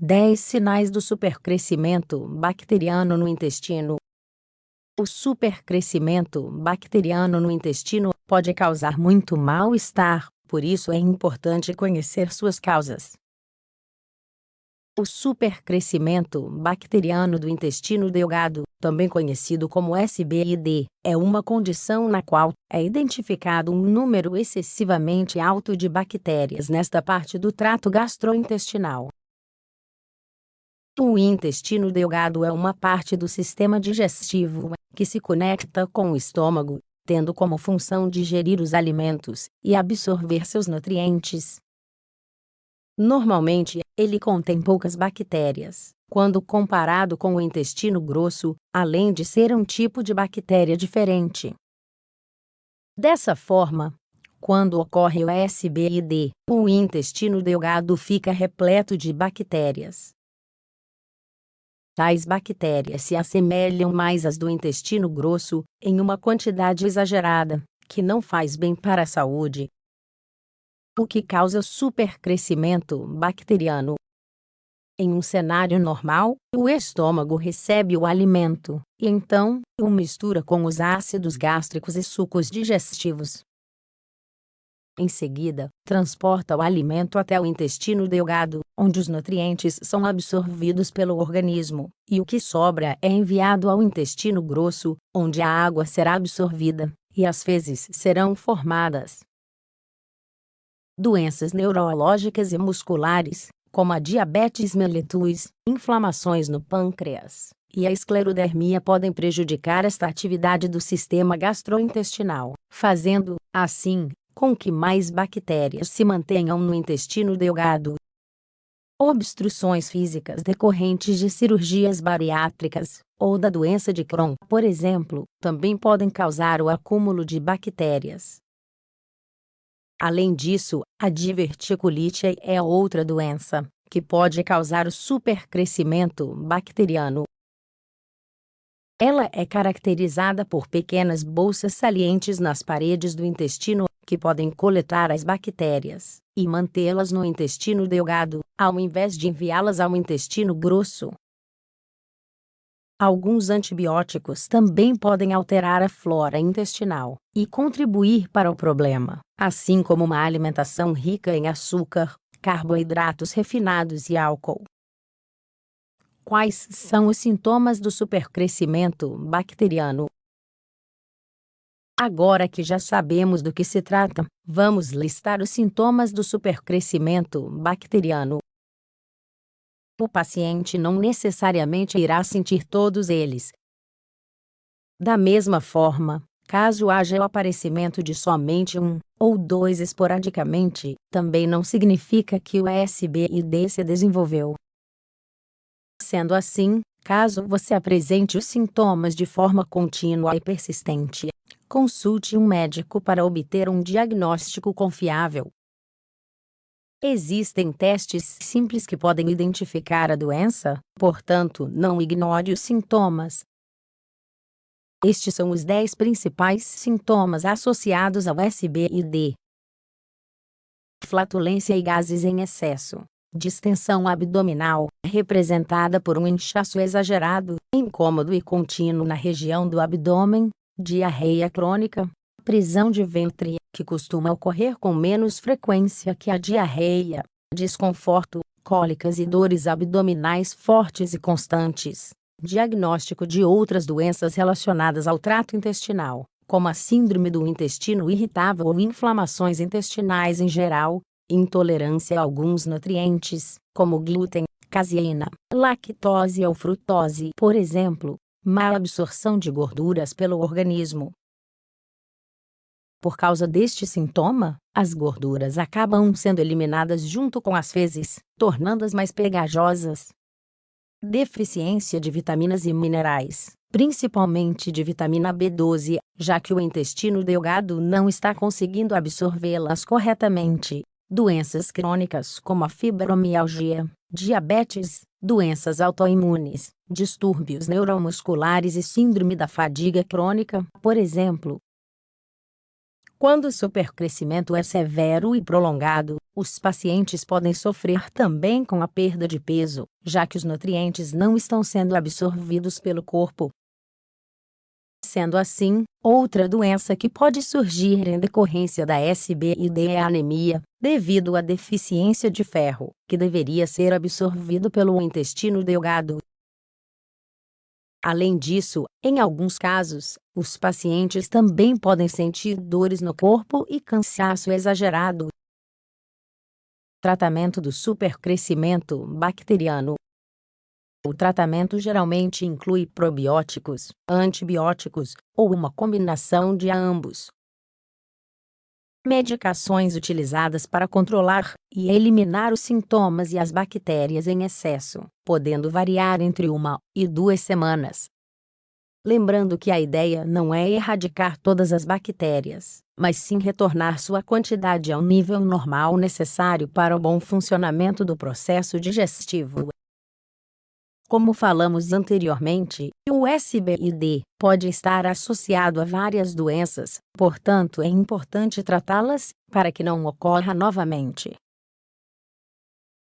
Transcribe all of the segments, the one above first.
10 sinais do supercrescimento bacteriano no intestino. O supercrescimento bacteriano no intestino pode causar muito mal-estar, por isso é importante conhecer suas causas. O supercrescimento bacteriano do intestino delgado, também conhecido como SBID, é uma condição na qual é identificado um número excessivamente alto de bactérias nesta parte do trato gastrointestinal. O intestino delgado é uma parte do sistema digestivo que se conecta com o estômago, tendo como função digerir os alimentos e absorver seus nutrientes. Normalmente, ele contém poucas bactérias, quando comparado com o intestino grosso, além de ser um tipo de bactéria diferente. Dessa forma, quando ocorre o SBID, o intestino delgado fica repleto de bactérias. Tais bactérias se assemelham mais às do intestino grosso, em uma quantidade exagerada, que não faz bem para a saúde. O que causa supercrescimento bacteriano? Em um cenário normal, o estômago recebe o alimento, e então, o mistura com os ácidos gástricos e sucos digestivos. Em seguida, transporta o alimento até o intestino delgado, onde os nutrientes são absorvidos pelo organismo, e o que sobra é enviado ao intestino grosso, onde a água será absorvida, e as fezes serão formadas. Doenças neurológicas e musculares, como a diabetes mellitus, inflamações no pâncreas e a esclerodermia podem prejudicar esta atividade do sistema gastrointestinal, fazendo, assim, com que mais bactérias se mantenham no intestino delgado. Obstruções físicas decorrentes de cirurgias bariátricas, ou da doença de Crohn, por exemplo, também podem causar o acúmulo de bactérias. Além disso, a diverticulite é outra doença, que pode causar o supercrescimento bacteriano. Ela é caracterizada por pequenas bolsas salientes nas paredes do intestino, que podem coletar as bactérias e mantê-las no intestino delgado, ao invés de enviá-las ao intestino grosso. Alguns antibióticos também podem alterar a flora intestinal e contribuir para o problema, assim como uma alimentação rica em açúcar, carboidratos refinados e álcool. Quais são os sintomas do supercrescimento bacteriano? Agora que já sabemos do que se trata, vamos listar os sintomas do supercrescimento bacteriano. O paciente não necessariamente irá sentir todos eles. Da mesma forma, caso haja o aparecimento de somente um ou dois esporadicamente, também não significa que o SBID se desenvolveu. Sendo assim, caso você apresente os sintomas de forma contínua e persistente, consulte um médico para obter um diagnóstico confiável. Existem testes simples que podem identificar a doença, portanto, não ignore os sintomas. Estes são os 10 principais sintomas associados ao SBID: flatulência e gases em excesso, distensão abdominal, representada por um inchaço exagerado, incômodo e contínuo na região do abdômen, diarreia crônica, prisão de ventre, que costuma ocorrer com menos frequência que a diarreia, desconforto, cólicas e dores abdominais fortes e constantes, diagnóstico de outras doenças relacionadas ao trato intestinal, como a síndrome do intestino irritável ou inflamações intestinais em geral, intolerância a alguns nutrientes, como glúten, caseína, lactose ou frutose, por exemplo, má absorção de gorduras pelo organismo. Por causa deste sintoma, as gorduras acabam sendo eliminadas junto com as fezes, tornando-as mais pegajosas. Deficiência de vitaminas e minerais, principalmente de vitamina B12, já que o intestino delgado não está conseguindo absorvê-las corretamente. Doenças crônicas como a fibromialgia, diabetes, doenças autoimunes, distúrbios neuromusculares e síndrome da fadiga crônica, por exemplo. Quando o supercrescimento é severo e prolongado, os pacientes podem sofrer também com a perda de peso, já que os nutrientes não estão sendo absorvidos pelo corpo. Sendo assim, outra doença que pode surgir em decorrência da SBID é a anemia, devido à deficiência de ferro, que deveria ser absorvido pelo intestino delgado. Além disso, em alguns casos, os pacientes também podem sentir dores no corpo e cansaço exagerado. Tratamento do supercrescimento bacteriano. O tratamento geralmente inclui probióticos, antibióticos, ou uma combinação de ambos. Medicações utilizadas para controlar e eliminar os sintomas e as bactérias em excesso, podendo variar entre 1 e 2 semanas. Lembrando que a ideia não é erradicar todas as bactérias, mas sim retornar sua quantidade ao nível normal necessário para o bom funcionamento do processo digestivo. Como falamos anteriormente, o SBID pode estar associado a várias doenças, portanto é importante tratá-las para que não ocorra novamente.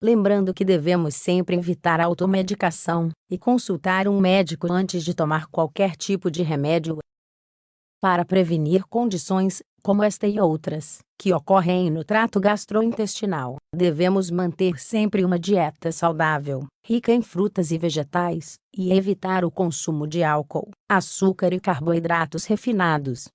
Lembrando que devemos sempre evitar a automedicação e consultar um médico antes de tomar qualquer tipo de remédio. Para prevenir condições, como esta e outras, que ocorrem no trato gastrointestinal, devemos manter sempre uma dieta saudável, rica em frutas e vegetais, e evitar o consumo de álcool, açúcar e carboidratos refinados.